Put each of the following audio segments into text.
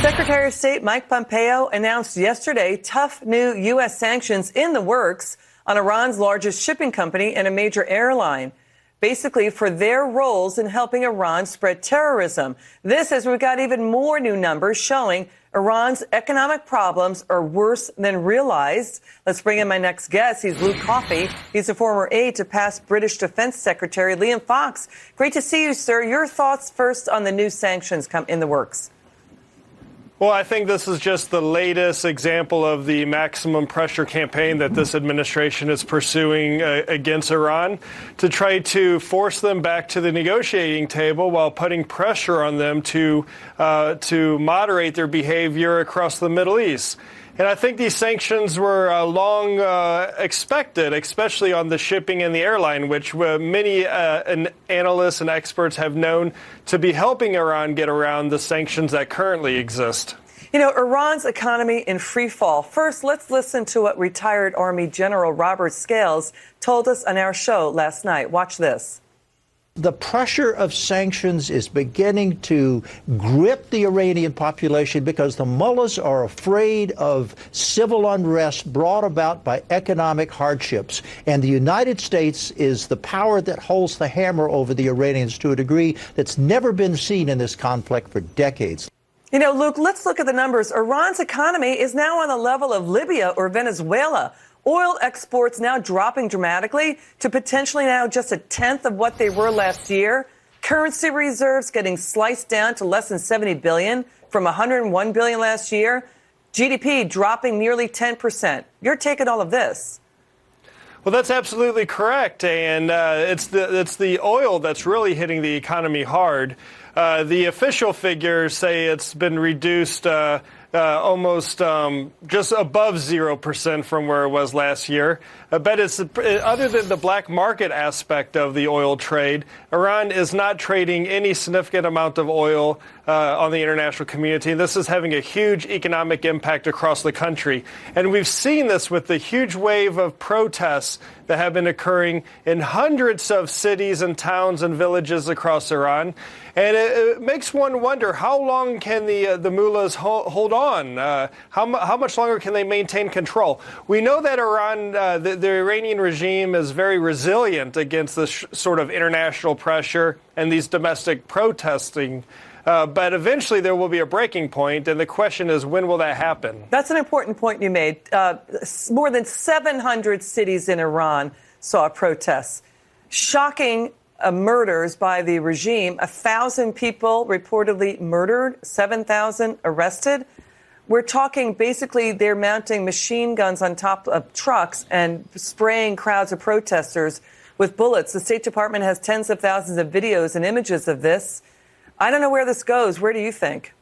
Secretary of State Mike Pompeo announced yesterday tough new U.S. sanctions in the works on Iran's largest shipping company and a major airline, basically for their roles in helping Iran spread terrorism. This as we've got even more new numbers showing Iran's economic problems are worse than realized. Let's bring in my next guest. He's Luke Coffey. He's a former aide to past British Defense Secretary Liam Fox. Great to see you, sir. Your thoughts first on the new sanctions come in the works. Well, I think this is just the latest example of the maximum pressure campaign that this administration is pursuing against Iran to try to force them back to the negotiating table while putting pressure on them to moderate their behavior across the Middle East. And I think these sanctions were long expected, especially on the shipping and the airline, which many analysts and experts have known to be helping Iran get around the sanctions that currently exist. You know, Iran's economy in free fall. First, let's listen to what retired Army General Robert Scales told us on our show last night. Watch this. The pressure of sanctions is beginning to grip the Iranian population because the mullahs are afraid of civil unrest brought about by economic hardships. And the United States is the power that holds the hammer over the Iranians to a degree that's never been seen in this conflict for decades. You know, Luke, let's look at the numbers. Iran's economy is now on the level of Libya or Venezuela. Oil exports now dropping dramatically to potentially now just a tenth of what they were last year. Currency reserves getting sliced down to less than 70 billion from 101 billion last year. GDP dropping nearly 10%. Your take on all of this? Well, that's absolutely correct, and it's the oil that's really hitting the economy hard. The official figures say it's been reduced almost just above 0% from where it was last year. But it's other than the black market aspect of the oil trade, Iran is not trading any significant amount of oil on the international community. This is having a huge economic impact across the country. And we've seen this with the huge wave of protests that have been occurring in hundreds of cities and towns and villages across Iran. And it makes one wonder, how long can the mullahs hold on? How much longer can they maintain control? We know that Iran, the Iranian regime is very resilient against this sort of international pressure and these domestic protesting. But eventually there will be a breaking point, and the question is, when will that happen? That's an important point you made. More than 700 cities in Iran saw protests. Shocking murders by the regime. 1,000 people reportedly murdered, 7,000 arrested. We're talking basically they're mounting machine guns on top of trucks and spraying crowds of protesters with bullets. The State Department has tens of thousands of videos and images of this. I don't know where this goes. Where do you think?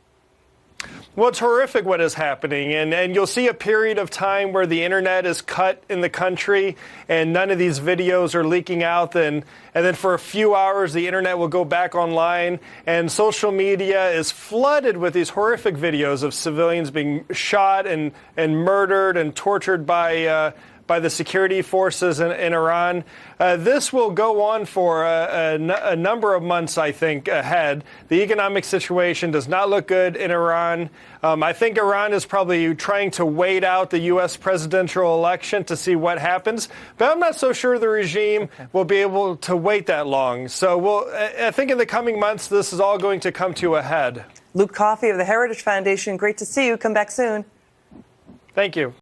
Well, it's horrific what is happening, and you'll see a period of time where the internet is cut in the country and none of these videos are leaking out, and then for a few hours the internet will go back online and social media is flooded with these horrific videos of civilians being shot and murdered and tortured by the security forces in Iran. This will go on for a number of months, I think, ahead. The economic situation does not look good in Iran. I think Iran is probably trying to wait out the U.S. presidential election to see what happens, but I'm not so sure the regime will be able to wait that long. So I think in the coming months, this is all going to come to a head. Luke Coffey of the Heritage Foundation, great to see you. Come back soon. Thank you.